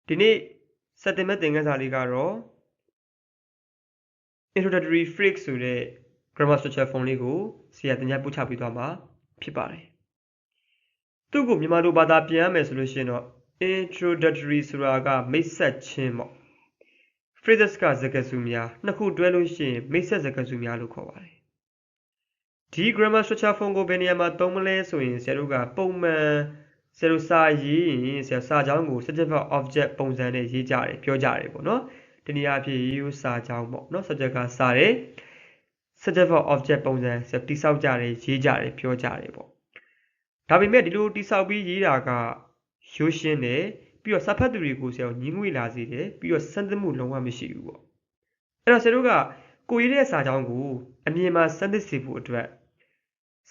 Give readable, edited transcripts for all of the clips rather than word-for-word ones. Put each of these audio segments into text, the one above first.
ဒီနေ့စက်တင်မဲ့သင်ခန်းစာလေးကတော့ introductory phrase ဆိုတဲ့ grammar structure form လေးကိုဆရာတင်ပြပို့ချပေးသွားမှာဖြစ်ပါတယ်။သူ့ကိုမြန်မာလိုဘာသာပြန်ရမယ်ဆိုလို့ရှိရင်တော့ introductory ဆိုတာကမိတ်ဆက်ခြင်းပေါ့။ phrases ကစကားစုများနှစ်ခုတွဲလို့ရှိရင်မိတ်ဆက်စကားစုများလို့ခေါ်ပါတယ်။ဒီ grammar structure form ကိုဘယ်နေရာမှာသုံးမလဲဆိုရင်ဆရာတို့ကပုံမှန်ဆရာတို့စာရေးရင်ဆရာစာကြောင်းကို subject verb object ပုံစံနဲ့ရေးကြတယ်ပြောကြတယ်ပေါ့နော်။ဒီနေရာအဖြစ်ရေးစာကြောင်းပေါ့နော် subject ကစာတယ် subject verb object ပုံစံဆရာတိဆောက်ကြတယ်ရေးကြတယ်ပြောကြတယ်ပေါ့။ဒါပေမဲ့ဒီလိုတိဆောက်ပြီးရေးတာကရိုးရှင်းတယ်ပြီးတော့စာဖတ်သူတွေကိုဆရာညင်းငွေလာစေတယ်ပြီးတော့စမ်းသပ်မှုလုံးဝမရှိဘူးပေါ့။အဲ့တော့ဆရာတို့ကကိုရေးတဲ့စာကြောင်းကိုအမြင်မှာစမ်းသပ်စေဖို့အတွက်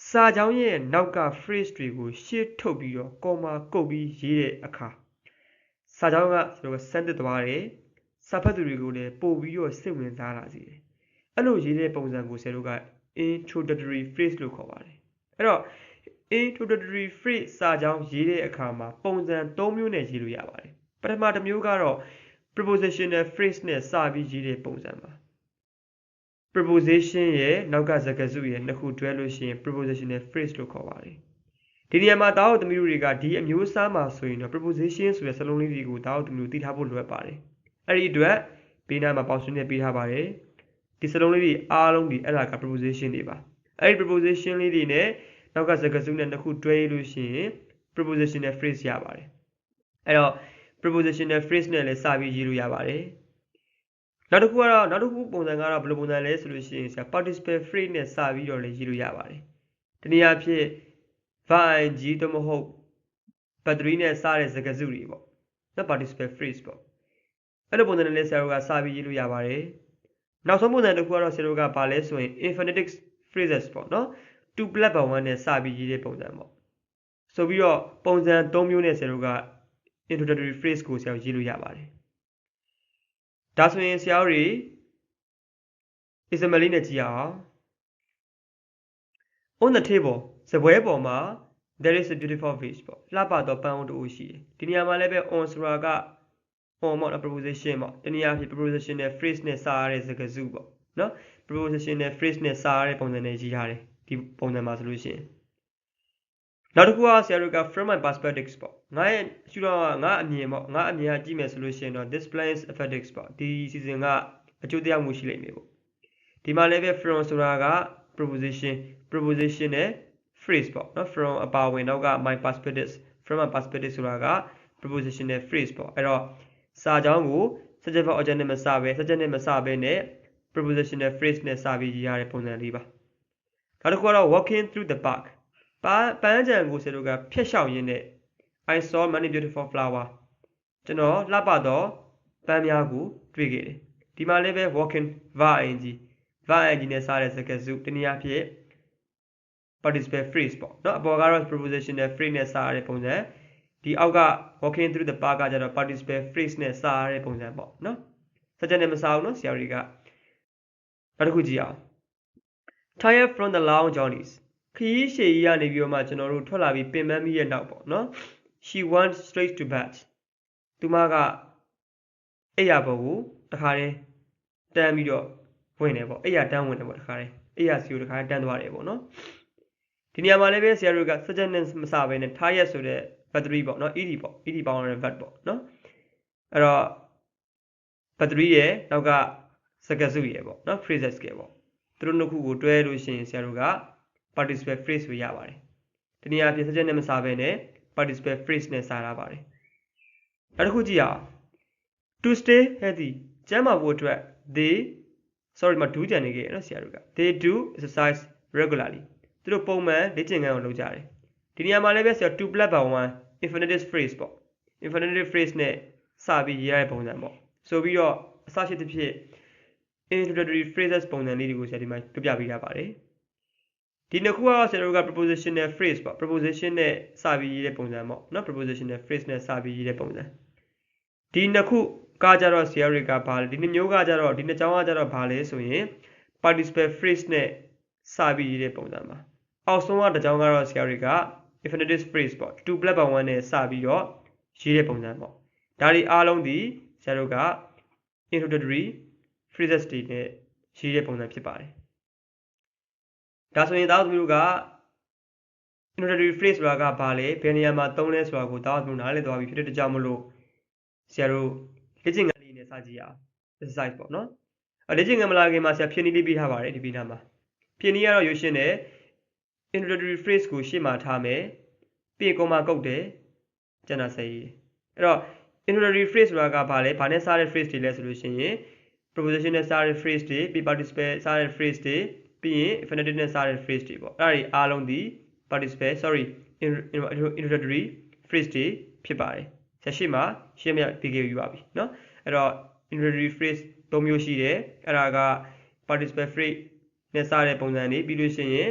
စာကြောင်းရဲ့နောက်က phrase တွေကိုရှေ့ထုတ်ပြီးတော့ comma ကုတ်ပြီးရေးတဲ့အခါစာကြောင်းကဆရာတို့စမ်းသပ်သွားတယ်စာဖတ်သူတွေကိုလည်းပို့ပြီးတော့စိတ်ဝင်စားလာစေတယ်အဲ့လိုရေးတဲ့ပုံစံကိုဆရာတို့က introductory phrase လို့ခေါ်ပါတယ်အဲ့တော့ introductory phrase စာကြောင်းရေးတဲ့အခါမှာပုံစံ၃မျိုးနဲ့ရေးလို့ရပါတယ်ပထမတစ်မျိုးကတော့ prepositional phrase နဲ့စပြီးရေးတဲ့ပုံစံပါpreposition ရဲ့နောက်ကစကားစုရဲ့နှစ်ခုတွဲလို့ရှိရင် prepositional phrase လို့ခေါ်ပါတယ်ဒီနေရာမှာတာဝသမီးတို့တွေကဒီအမျိုးအစားမှာဆိုရင်တော့ preposition ဆိုတဲ့စလုံးလေးတွေကိုတာဝသမီးတို့သိထားဖို့လိုအပ်ပါတယ်အဲ့ဒီအတွက်ဘေးနားမှာပေါင်းစည်းနေပေးထားပါတယ်ဒီစလုံးလေးတွေအားလုံးဒီအဲ့ဒါက preposition တွေပါအဲ့ဒီ preposition လေးတွေနဲ့နောက်ကစကားစုနဲ့နှစ်ခုတွဲလို့ရှိရင် prepositional phrase ရပါတယ်အဲ့တော့ prepositional phrase နဲ့လည်းစပြီးရေးလို့ရပါတယ်နောက်တစ်ခုပုံစံကတော့ဘယ်လိုပုံစံလဲဆိုလို့ရှိရင်ဆရာ participle phrase နဲ့စပြီးတော့လည်းရေးလို့ရပါတယ်ဒီနေရာဖြစ် verb ing သို့မဟုတ် verb 3နဲ့စတဲ့စကားစုတွေပေါ့နော် participle phrase ပေါ့အဲ့လိုပုံစံနဲ့လည်းဆရာတို့ကစပြီးရေးလို့ရပါတယ်နောက်ဆုံးပုံစံတစ်ခုကတော့ဆရာတို့ကဘာလဲဆိုရင် infinitive phrases ပေါ့နော် to plus by 1နဲ့စပြီးရေးတဲ့ပုံစံပေါ့ဆိုပြီးတော့ပုံစံ၃မျိုးနဲ့ဆရာတို့က introductory phrase ကိုဆရာရေးလို့ရပါတယ်ဒါဆိုရင်ဆရာတို့တွေ example လေးနဲ့ကြည့်အောင် on the table စပွဲပေါ်မှာ there is a beautiful fish ပေါ့လှပသောပန်းအုပ်တစ်ဦးရှိတယ်ဒီနေရာမှာလည်းပဲ on ဆိုတာက on ပေါ့ preposition ပေါ့ဒီနေရာဖြစ် prepositional phrase နဲ့စရတဲ့စကားစုပေါ့နော် prepositional phrase နဲ့စရတဲ့ပုံစံနဲ့ရေးထားတယ်ဒီပုံစံမှာဆိုလို့ရှိရင်နောက်တစ်ခုကဆရာတို့က from my perspective ပေါ့ငါရဲ့ရှုထောင့်ကငါအမြင်ပေါ့ငါအမြင်ကကြည့်မယ်ဆိုလို့ရှိရင်တော့ this plan is effective ပေါ့ဒီ season ကအကျိုးတရားမှုရှိလိမ့်မယ်ပေါ့ဒီမှာလည်းပဲ from ဆိုတာက preposition နဲ့ phrase ပေါ့နော် from အပါဝင်နောက်က my perspective from my perspective ဆိုတာက preposition နဲ့ phrase ပေါ့အဲ့တော့စာကြောင်းကို subject verb object နဲ့မစဘဲ subject နဲ့မစဘဲနဲ့ preposition နဲ့ phrase နဲ့စပြီးရေးရတဲ့ပုံစံလေးပါနောက်တစ်ခုကတော့ walking through the park ပန်းခြံကိုဆရာတို့ကဖျက်လျှောက်ရင်းနဲ့ I saw many beautiful flower ကျွန်တော်လှပသောပန်းများကိုတွေ့ခဲ့တယ်ဒီမှာလည်းပဲ walking verb ing နဲ့စတဲ့စကားစုတနည်းအားဖြင့် participle phrase ပေါ့เนาะအပေါ်ကတော့ prepositional phrase နဲ့စရတဲ့ပုံစံဒီအောက်က walking through the park ကကျတော့ participle phrase နဲ့စရတဲ့ပုံစံပေါ့เนาะစကြနဲ့မစအောင်เนาะဆရာတွေကနောက်တစ်ခုကြည့်အောင် tired from the long journeys ခရီးရှည်ကြီးကနေပြီးတော့မှကျွန်တော်တို့ထွက်လာပြီးပင်ပန်းပြီးရဲ့နောက်ပေါ့เนาะ she went straight to bed သူမကအိပ်ရာပေါ်ကိုတခါတည်းတန်းပြီးတော့ဝင်တယ်ပေါ့အိပ်ရာတန်းဝင်တယ်ပေါ့တခါတည်းအိပ်ရာစီကိုတခါတည်းတန်းသွားတယ်ပေါ့เนาะဒီနေရာမှာလည်းပဲဆရာတို့က subject နဲ့မစဘဲနဲ့ tired ဆိုတဲ့ verb 3ပေါ့เนาะ ed ပေါ့ ed ပေါင်းရတဲ့ verb ပေါ့เนาะအဲ့တော့ verb 3ရဲ့နောက်ကစကားစုရဲ့ပေါ့เนาะ phrases ကပေါ့သူတို့နှစ်ခုကိုတွဲလို့ရှိရင်ဆရာတို့က participle phrase ကိုရပါတယ်ဒီနေရာပြ subject နဲ့မစဘဲနဲ့ participle phrase နဲ့စရပါတယ်နောက်တစ်ခုကြည့်အောင် to stay healthy ကျန်းမာဖို့အတွက် they မှာ do ကြံနေခဲ့ရနော်ဆရာတို့က they do exercise regularly သူတို့ပုံမှန်လေ့ကျင့်ခန်းကိုလုပ်ကြတယ်ဒီနေရာမှာလည်းပဲဆရာ to plus by 1 infinitive phrase ပေါ့ infinitive phrase နဲ့စပြီးရေးရတဲ့ပုံစံပေါ့ဆိုပြီးတော့အစရှိသဖြင့် introductory phrases ပုံစံလေးတွေကိုဆရာဒီမှာပြပြပေးထားပါတယ်ဒီနှစ်ခုကဆရာတို့က prepositional phrase ပေါ့ preposition နဲ့စပြီးရေးတဲ့ပုံစံပေါ့နော် prepositional phrase နဲ့စပြီးရေးတဲ့ပုံစံဒီနှစ်ခုကကြတော့ဆရာတွေကဘာလဲဒီနှစ်မျိုးကကြတော့ဒီနှစ်ကြောင်းကကြတော့ဘာလဲဆိုရင် participle phrase နဲ့စပြီးရေးတဲ့ပုံစံပါအောက်ဆုံးကတစ်ကြောင်းကတော့ဆရာတွေက infinitive phrase ပေါ့ to plus by 1နဲ့စပြီးတော့ရေးတဲ့ပုံစံပေါ့ ဒါတွေအားလုံးဒီဆရာတို့က introductory phrases တွေနဲ့ရေးတဲ့ပုံစံဖြစ်ပါတယ်ဒါဆိုရင်သားသမီးတို့က introductory phrase ဆိုတာကဘာလဲဘယ်နေရာမှာသုံးလဲဆိုတာကိုသားသမီးတို့နားလည်သွားပြီဖြစ်တဲ့ကြောင့်မလို့ဆရာတို့လေ့ကျင့်ခန်းလေးနဲ့စကြည့်အောင် exercise ပေါ့နော်လေ့ကျင့်ခန်းမလာခင်မှာဆရာဖြည့်နည်းလေးပေးထားပါတယ်ဒီပေနာမှာဖြည့်နည်းကတော့ရွေးရှင်းတဲ့ introductory phrase ကိုရှေ့မှာထားမယ်ပြီးရင် comma ကုတ်တယ်ကျန်တာဆက်ရေးအဲ့တော့ introductory phrase ဆိုတာကဘာလဲဘာနဲ့စားတဲ့ phrase တွေလဲဆိုလို့ရှိရင် preposition နဲ့စားတဲ့ phrase တွေပြီး participle စားတဲ့ phrase တွေပြီးရင် infinitive နဲ့စားတဲ့ phrase တွေပေါ့အဲ့ဒါတွေအားလုံးဒီ participle introductory phrase တွေဖြစ်ပါတယ်ဆက်ရှိမှာရှင်းပြပြီးခဲ့ယူပါပြီเนาะအဲ့တော့ introductory phrase ၃မျိုးရှိတယ်အဲ့ဒါက participle phrase နဲ့စားတဲ့ပုံစံတွေပြီးလို့ရှိရင်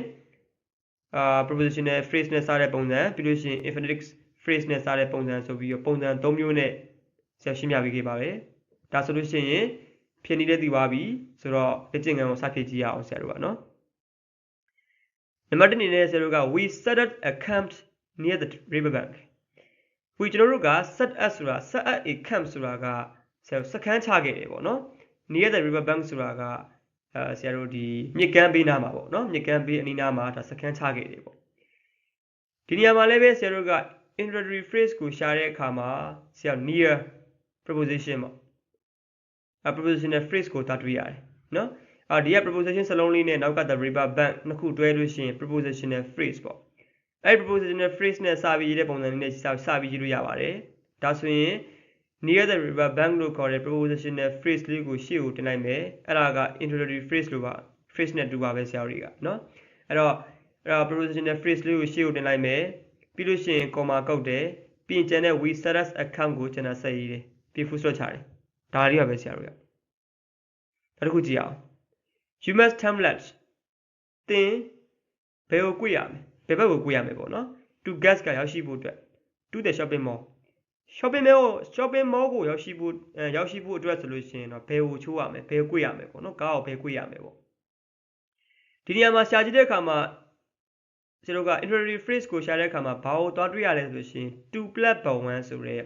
prepositional phrase နဲ့စားတဲ့ပုံစံပြီးလို့ရှိရင် infinitive phrase နဲ့စားတဲ့ပုံစံဆိုပြီးတော့ပုံစံ၃မျိုးနဲ့ဆက်ရှင်းပြပြီးခဲ့ပါပဲဒါဆိုလို့ရှိရင်ဖြည့်နည်းလေးသိသွားပြီဆိုတော့လေ့ကျင့်ခန်းကိုစဖြည့်ကြည့်ရအောင်ဆရာတို့ကเนาะနံပါတ်1အနေနဲ့ဆရာတို့က we set up a camp near the river bank we ကျွန်တော်တို့က set up ဆိုတာ set up a camp ဆိုတာကဆရာတို့စခန်းချခဲ့တယ်ပေါ့เนาะ near the river bank ဆိုတာကဆရာတို့ဒီမြစ်ကမ်းဘေးနားမှာပေါ့เนาะမြစ်ကမ်းဘေးအနီးနားမှာဒါစခန်းချခဲ့တယ်ပေါ့ဒီနေရာမှာလည်းပဲဆရာတို့က introductory phrase ကိုရှာတဲ့အခါမှာဆရာ near preposition ပေါ့prepositional phrase ကိုတာတွေ့ရတယ်เนาะဒီက preposition စလုံးလေးနဲ့နောက်က the river bank နှစ်ခုတွဲလို့ရှိရင် prepositional phrase ပေါ့အဲ့ prepositional phrase နဲ့စာပြီးရေးတဲ့ပုံစံနဲ့စာပြီးရေးလို့ရပါတယ်ဒါဆိုရင် near the river bank လို့ခေါ်တဲ့ prepositional phrase လေးကိုရှေ့ကိုတင်လိုက်မယ်အဲ့ဒါက introductory phrase လို့ပါ phrase နဲ့တူပါပဲဆရာတို့ကเนาะအဲ့တော့ prepositional phrase လေးကိုရှေ့ကိုတင်လိုက်မယ်ပြီးလို့ရှိရင် comma ကုတ်တယ်ပြီးရင်ကျန်တဲ့ we set us account ကိုကျန်တာဆက်ရေးတယ်ပြီး full stop ချတယ်ဒါလေးပါပဲဆရာတို့ကနောက်တစ်ခုကြည့်အောင် you must template သင်ဘယ်ကို꿰ရမလဲဘယ်ဘက်ကို꿰ရမယ်ပေါ့နော် to guest ကရောက်ရှိဖို့အတွက် to the shopping mall shopping mall ကိုရောက်ရှိဖို့အတွက်ဆိုလို့ရှိရင်တော့ဘယ်ကိုချိုးရမလဲဘယ်ကို꿰ရမယ်ပေါ့နော်ကားကိုဘယ်꿰ရမယ်ပေါ့ဒီနေရာမှာရှာကြည့်တဲ့အခါမှာကျွန်တော်က introductory phrase ကိုရှာတဲ့အခါမှာဘာကိုသွားတွေ့ရလဲဆိုလို့ရှိရင် to plus but one ဆိုတဲ့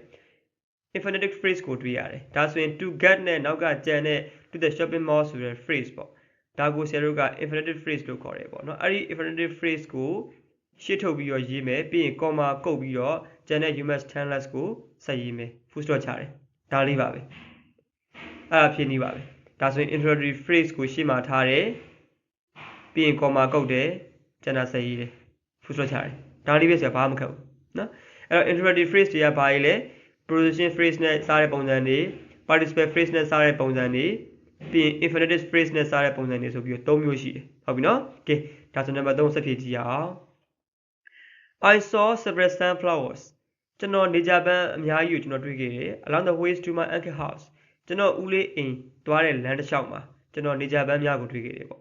infinitive phrase ကိုတွေ့ရတယ်ဒါဆိုရင် to get နဲ့နောက်ကကြံတဲ့ to the shopping mall ဆိုတဲ့ phrase ပေါ့ဒါကိုဆရာတို့က infinitive phrase လို့ခေါ်တယ်ပေါ့နော်အဲ့ဒီ infinitive phrase ကိုရှေ့ထုတ်ပြီးတော့ရေးမယ်ပြီးရင် comma ကုတ်ပြီးတော့ကျန်တဲ့ you must tell us ကိုဆက်ရေးမယ် full stop ချတယ်ဒါလေးပါပဲအဲ့ဒါဖြစ်နေပါပဲဒါဆိုရင် introductory phrase ကိုရှေ့မှာထားတယ်ပြီးရင် comma ကုတ်တယ်ကျန်တာဆက်ရေးတယ် full stop ချတယ်ဒါလေးပဲဆရာဘာမှမခက်ဘူးနော်အဲ့တော့ introductory phrase တွေကဘာကြီးလဲ preposition phrase နဲ့စားတဲ့ပုံစံတွေ participle phrase နဲ့စားတဲ့ပုံစံတွေပြီးရင် infinitive phrase နဲ့စားတဲ့ပုံစံတွေဆိုပြီးတော့၃မျိုးရှိတယ်ဟုတ်ပြီနော် okay ဒါဆိုနံပါတ်3ဆက်ဖြည့်ကြည့်ရအောင် I saw several sunflowers ကျွန်တော်နေကြပန်းအများကြီးကိုကျွန်တော်တွေ့ခဲ့တယ် along the way to my uncle house ကျွန်တော်ဦးလေးအိမ်သွားတဲ့လမ်းတစ်လျှောက်မှာကျွန်တော်နေကြပန်းများကိုတွေ့ခဲ့တယ်ပေါ့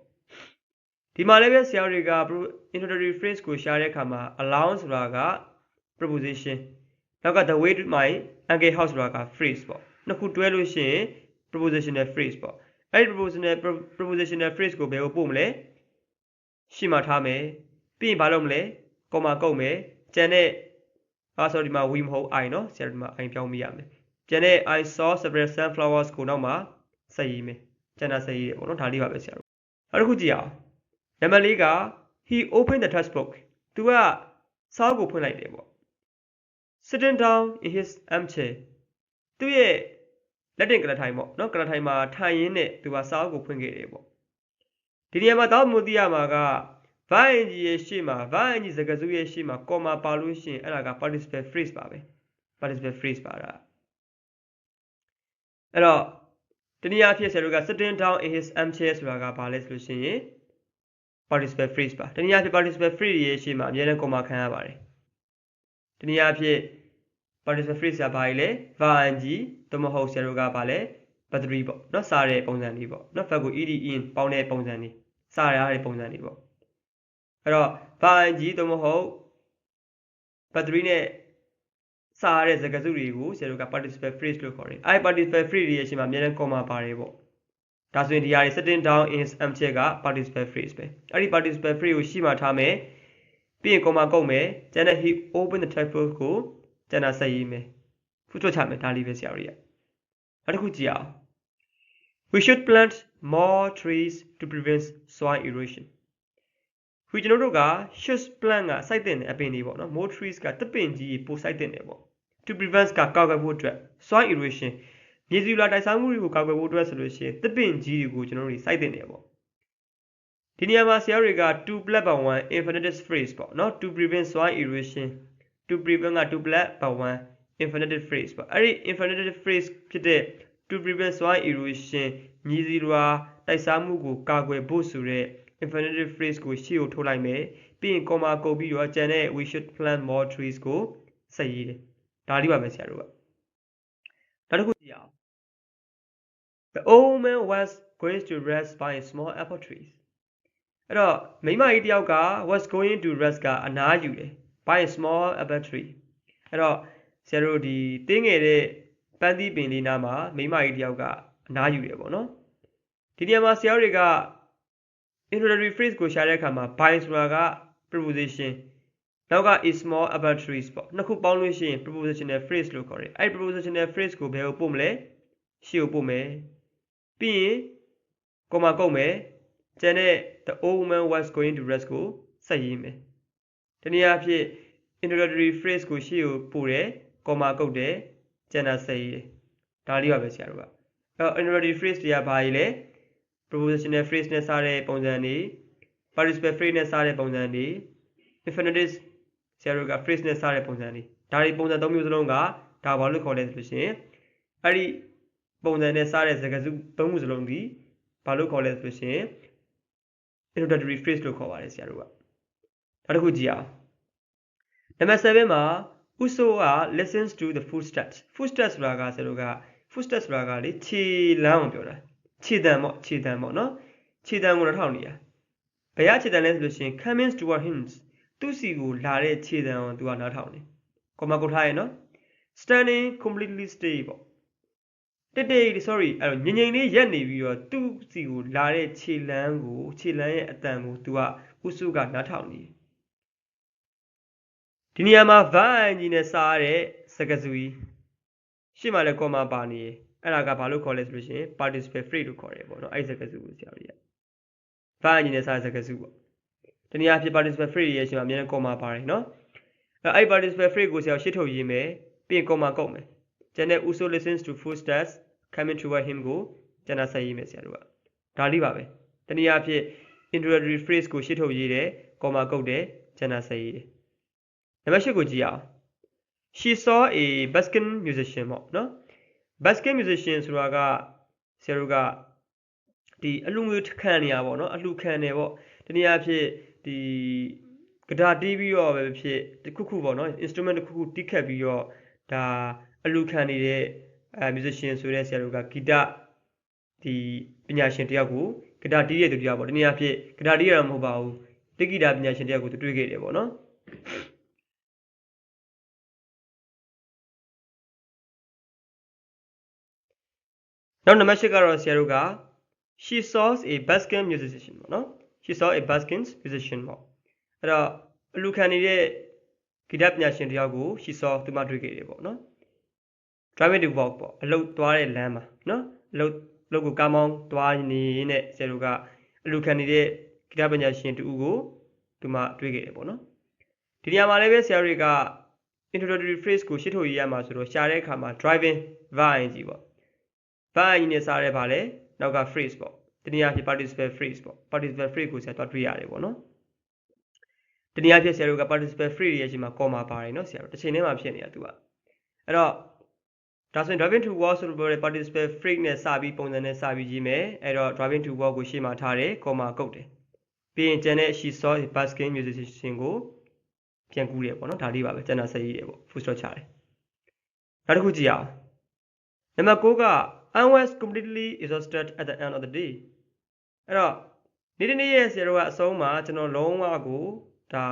ဒီမှာလည်းပဲဆရာတွေက introductory phrase ကိုရှာတဲ့အခါမှာ along ဆိုတာက preposition နောက်က the way to my uncle house ဆိုတာက phrase ပေါ့နှစ်ခုတွဲလို့ရှိရင် prepositional phrase ပေါ့အဲ့ဒီ prepositional phrase ကိုဘယ်ကိုပို့မလဲရှေ့မှာထားမယ်ပြီးရင်ဘာလုပ်မလဲ comma ကုတ်မယ်ကျန်တဲ့ဆိုဒီမှာ we မဟုတ် I เนาะဆရာဒီမှာ I ပြောင်းမိရမယ်ကျန်တဲ့ I saw several sunflowers ကိုနောက်မှာဆက်ရေးမယ်ကျန်တာဆက်ရေးတယ်ပေါ့နော်ဒါလေးပါပဲဆရာတို့နောက်တစ်ခုကြည့်အောင်နံပါတ်၄က he opened the textbook သူကစာအုပ်ကိုဖွင့်လိုက်တယ်ပေါ့ sitting down in his armchair သူရဲ့လက်တင်ကလထိုင်ပေါ့နော်ကလထိုင်မှာထိုင်ရင်းနဲ့သူကစာအုပ်ကိုဖွင့်ခဲ့တယ်ပေါ့ဒီနေရာမှာတောက်မို့သိရမှာက verb ရဲ့ရှေ့မှာ verb စကားစုရဲ့ရှေ့မှာ comma ပါလို့ရှိရင်အဲ့ဒါက participle phrase ပါပဲ participle phrase ပါတာအဲ့တော့တနည်းအားဖြင့်ဆရာတို့က sitting down in his armchair ဆိုတာကဘာလဲဆိုလို့ရှိရင် participle phrase ပါတနည်းအားဖြင့် participle phrase ရဲ့ရှေ့မှာအများနဲ့ comma ခံရပါတယ်တနည်းအားဖြင့် participle phrase ကဘာလဲ verb သို့မဟုတ်ဆရာတို့ကဘာလဲ verb ပေါ့เนาะစားတဲ့ပုံစံလေးပေါ့เนาะ verb ကို ed in ပေါင်းတဲ့ပုံစံလေးစားရတဲ့ပုံစံလေးပေါ့အဲ့တော့ verb သို့မဟုတ် verb နဲ့စားရတဲ့စကားစုတွေကိုဆရာတို့က participle phrase လို့ခေါ်တယ်အဲ့ participle phrase ရဲ့ရှေ့မှာအများနဲ့ comma ပါတယ်ပေါ့ဒါဆိုရင်ဒီဟာတွေ sitting down in his armchair က participle phrase ပဲအဲ့ဒီ participle phrase ကိုရှေ့မှာထားမယ်ပြီးရင် comma ကုတ်မယ်ကျန်တဲ့ he opened the textbook ကိုကျန်တာဆက်ရေးမယ် full stop ချမယ်ဒါလေးပဲဆရာတို့ရနောက်တစ်ခုကြည့်အောင် we should plant more trees to prevent soil erosion ခုကျွန်တော်တို့က should plant ကစိုက်တဲ့အပင်တွေပေါ့နော် more trees ကတပင်ကြီးပိုစိုက်တဲ့ပေါ့ to prevent ကကာကွယ်ဖို့အတွက် soil erosion မြေဆီလွှာတိုက်စားမှုတွေကိုကာကွယ်ဖို့အတွက်ဆိုလို့ရှိရင်တပင်ကြီးတွေကိုကျွန်တော်တို့စိုက်တဲ့ပေါ့ဒီနေရာမှာဆရာတွေက to plant by one infinitive phrase ပေါ့နော် to prevent soil erosion to prevent က to plant by one infinitive phrase ပေါ့အဲ့ဒီ infinitive phrase ဖြစ်တဲ့ to prevent soil erosion မြေဆီလွှာတိုက်စားမှုကိုကာကွယ်ဖို့ဆိုတဲ့ infinitive phrase ကိုရှေ့ကိုထိုးလိုက်မယ်ပြီးရင် comma ကုတ်ပြီးတော့ကျန်တဲ့ we should plant more trees ကိုဆက်ရေးတယ်ဒါလေးပါပဲဆရာတို့ကနောက်တစ်ခုကြည့်အောင် the old man was going to rest by a small apple trees အဲ့တော့မိမကြီးတယောက်က was going to rest ကအနားယူတယ် by a small apple tree အဲ့တော့ဆရာတို့ဒီတင်းငယ်တဲ့ပန်းသီးပင်လေးနားမှာမိမကြီးတယောက်ကအနားယူတယ်ပေါ့နော်ဒီနေရာမှာဆရာတွေက introductory phrase ကိုရှာတဲ့အခါမှာ by ဆိုတာက preposition နောက်က is small apple trees ပေါ့နှစ်ခုပေါင်းလို့ရှိရင် prepositional phrase လို့ခေါ်တယ်အဲ့ prepositional phrase ကိုဘယ်ကိုပို့မလဲရှေ့ကိုပို့မယ်ပြီးရင် comma ကုတ်မယ်ကျန်တဲ့ the old woman was going to rest ကိုဆက်ရေးမယ်ဒီနေရာအဖြစ် introductory phrase ကိုရှေ့ကိုပို့တယ် comma ကုတ်တယ်ကျန်တာဆက်ရေးတယ်ဒါလေးပါပဲဆရာတို့ကအဲ့ introductory phrase တွေကဘာကြီးလဲ prepositional phrase နဲ့စတဲ့ပုံစံတွေ participle phrase နဲ့စတဲ့ပုံစံတွေ infinitive ဆရာတို့က phrase နဲ့စတဲ့ပုံစံတွေဒါတွေပုံစံ၃မျိုးစလုံးကဒါဘာလို့ခေါ်လဲဆိုလို့ရှိရင်အဲ့ဒီပုံစံနဲ့စတဲ့စကားစု၃ခုစလုံးဒီဘာလို့ခေါ်လဲဆိုလို့ရှိရင် introductory phrase လို့ခေါ်ပါတယ်ဆရာတို့ကနောက်တစ်ခုကြည့်အောင် number 7မှာ Uso က listens to the footsteps ဆိုတာကဆရာတို့က footsteps ဆိုတာကလေခြေလမ်းကိုပြောတာခြေတံပေါ့နော်ခြေတံကိုထောက်နေတာဘယ်ကခြေတံလဲဆိုလို့ရှိရင် coming toward him သူ့စီကိုလာတဲ့ခြေတံကိုသူကနားထောင်နေကောမကုတ်ထားရဲ့နော် standing completely still ပေါ့sorry အဲ့တော့ငြိမ်ငြိမ်လေးရက်နေပြီးတော့သူ့စီကိုလာတဲ့ခြေလမ်းရဲ့အတန်ကိုသူက Uso ကနားထောင်နေဒီနေရာမှာ verb ကြီးနဲ့စားတဲ့စကားစုကြီးရှေ့မှာလည်း comma ပါနေတယ်အဲ့ဒါကဘာလို့ခေါ်လဲဆိုလို့ရှိရင် participle phrase လို့ခေါ်တယ်ပေါ့နော်အဲ့စကားစုကိုဆရာတို့ရ verb ကြီးနဲ့စားတဲ့စကားစုပေါ့ဒီနေရာဖြစ် participle phrase ရဲ့ရှေ့မှာအများနဲ့ comma ပါတယ်နော်အဲ့ participle phrase ကိုဆရာရှေ့ထုတ်ရေးမယ်ပြီးရင် comma ကုတ်မယ်ကျန်တဲ့ Uso listens to footsteps coming toward him ကိုကျန်တာဆက်ရေးမယ်ဆရာတို့ကဒါလေးပါပဲဒီနေရာဖြစ် introductory phrase ကိုရှေ့ထုတ်ရေးတယ် comma ကုတ်တယ်ကျန်တာဆက်ရေးတယ်နံပါတ် 8ကိုကြည့်အောင် she saw a busking musician ပေါ့နော် busking musician ဆိုတာကဆရာတို့ကဒီအလှငွေခံနေရပေါ့နော်အလှခံနေပေါ့ဒီနေရာဖြစ်ဒီဂတာတီးပြီးတော့ပဲဖြစ်တစ်ခုခုပေါ့နော် instrument တစ်ခုခုတီးခတ်ပြီးတော့ဒါအလှခံနေတဲ့musician ဆိုတဲ့ဆရာတို့ကဂီတဒီပညာရှင်တယောက်ကိုဂတာတီးရဲ့သူတယောက်ပေါ့ဒီနေရာဖြစ်ဂတာတီးရတာမဟုတ်ပါဘူးတိဂီတာပညာရှင်တယောက်ကိုသူတွေ့ခဲ့တယ်ပေါ့နော်နောက်နံပါတ် 8ကတော့ဆရာတို့က she saw a busking musician ပေါ့နော် she saw a busking musician ပေါ့အဲ့တော့အလူခံနေတဲ့ဂီတပညာရှင်တယောက်ကို she saw သူမတွေ့ခဲ့တယ်ပေါ့နော် driving to work ပေါ့အလုပ်သွားတဲ့လမ်းမှာနော်အလုပ်ကိုကားမောင်းသွားနေနဲ့ဆရာတို့ကအလူခံနေတဲ့ဂီတပညာရှင်တူကိုသူမတွေ့ခဲ့တယ်ပေါ့နော်ဒီနေရာမှာလည်းပဲဆရာတွေက introductory phrase ကိုရှေ့ထုတ်ရေးရမှာဆိုတော့ရှာတဲ့အခါမှာ driving verb ကြီးပေါ့verb ကြီးနဲ့စားရဲပါလေနောက်က phrase ပေါ့ဒီနေရာဖြစ် participle phrase ပေါ့ participle phrase ကိုဆရာတွားတွေ့ရတယ်ပေါ့နော်ဒီနေရာဖြစ်ဆရာတို့က participle phrase ရဲ့အချိန်မှာ comma ပါတယ်နော်ဆရာတို့တစ်ချိန်တည်းမှာဖြစ်နေတာသူကအဲ့တော့ဒါဆိုရင် driving to work ဆိုတော့ participle phrase နဲ့စပြီးပုံစံနဲ့စပြီးရေးမယ်အဲ့တော့ driving to work ကိုရှေ့မှာထားတယ် comma ကုတ်တယ်ပြီးရင်ကျန်တဲ့ she saw a busking musician ကိုပြန်ကူးတယ်ပေါ့နော်ဒါလေးပါပဲကျန်တာဆက်ရေးတယ်ပေါ့ full stop ချတယ်နောက်တစ်ခုကြည့်အောင်နံပါတ် 9ကI was completely exhausted at the end of the day အဲ့တော့နေ့ရဲ့ဆရာတို့ကအဆုံးမှာကျွန်တော်လုံးဝကိုဒါ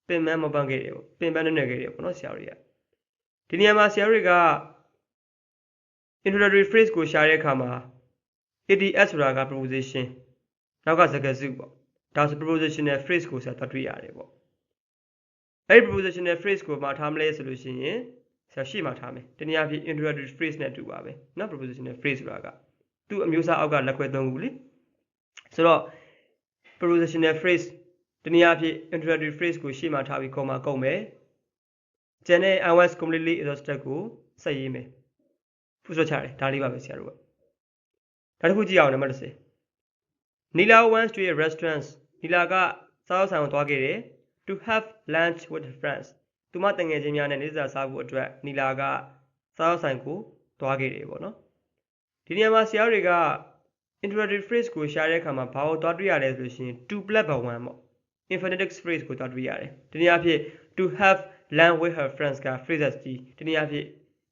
ပင်ပန်းမပန်းခဲ့တယ်ပေါ့ပင်ပန်းနေခဲ့တယ်ပေါ့နော်ဆရာတို့ကဒီနေရာမှာဆရာတို့က introductory phrase ကိုရှာတဲ့အခါမှာ ADS ဆိုတာက preposition နောက်ကစကားစုပေါ့ဒါဆို prepositional phrase ကိုဆရာတွေ့ရတယ်ပေါ့အဲ့ဒီ prepositional phrase ကိုမှထားမလဲဆိုလို့ရှိရင် ဆရာရှေ့မှာထားမယ်တနည်းအားဖြင့် introductory phrase နဲ့တူပါပဲเนาะ prepositional phrase ဆိုတာကသူ့အမျိုးအစားအောက်ကလက်ခွဲ3ခုလေဆိုတော့ prepositional phrase တနည်းအားဖြင့် introductory phrase ကိုရှေ့မှာထားပြီး comma ကုန်မယ်ကျန်တဲ့ I was completely exhausted ကိုဆက်ရေးမယ်ဖူးစောချတယ်ဒါလေးပါပဲဆရာတို့ကဒါတစ်ခုကြည့်အောင်နံပါတ်10 Nila went to a restaurant Nila ကစားသောက်ဆိုင်ကိုသွားခဲ့တယ် to have lunch with friends သူမတငယ်ချင်းများနဲ့နေ့စားစားဖို့အတွက် Nila ကစားသောက်ဆိုင်ကိုသွားခဲ့တယ်ပေါ့နော်ဒီနေရာမှာဆရာတွေက introductory phrase ကိုရှာတဲ့အခါမှာဘာကိုသွားတွေ့ရလဲဆိုလို့ရှိရင် to plus 1ပေါ့ infinitive phrase ကိုသွားတွေ့ရတယ်ဒီနေရာအဖြစ် to have lunch with her friends က phrases ကြီးဒီနေရာအဖြစ်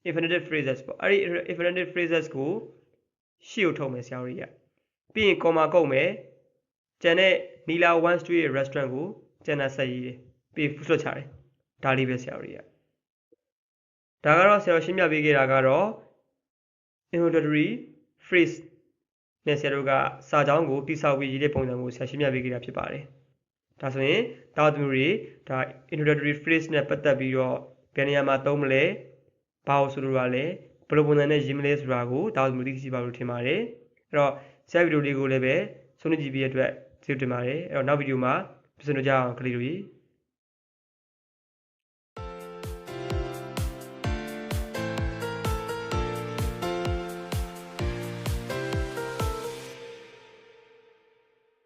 infinitive phrases ပေါ့အဲ့ဒီ infinitive phrases ကိုရှေ့ကိုထုတ်မယ်ဆရာတို့ကြီးကပြီးရင် comma ကုန်မယ်ကျန်တဲ့ Nila wants to a restaurant ကိုကျန်တာဆက်ရေးတယ်ပြီး full stop ချတယ်ဒါလေးပဲဆရာတို့ကြီးကဒါကတော့ဆရာတို့ရှင်းပြပေးခဲ့တာကတော့ introductory phrase နဲ့ဆရာတို့ကစာကြောင်းကိုတိဆောက်ပြီးရေးတဲ့ပုံစံကိုဆရာရှင်းပြပေးခဲ့တာဖြစ်ပါတယ်ဒါဆိုရင်တောက်သူတွေဒါ introductory phrase နဲ့ပတ်သက်ပြီးတော့ဘယ်နေရာမှာသုံးမလဲဘာလို့ဆိုလိုတာလဲဘယ်လိုပုံစံနဲ့ရေးမလဲဆိုတာကိုတောက်သူတွေသိရှိပါလို့ထင်ပါတယ်အဲ့တော့ဆရာဗီဒီယိုလေးကိုလည်းပဲဆုံးဖြတ်ကြည့်ပြီးတဲ့အတွက်ကျေးဇူးတင်ပါတယ်အဲ့တော့နောက်ဗီဒီယိုမှာပြန်ဆုံကြအောင်ကလေးတို့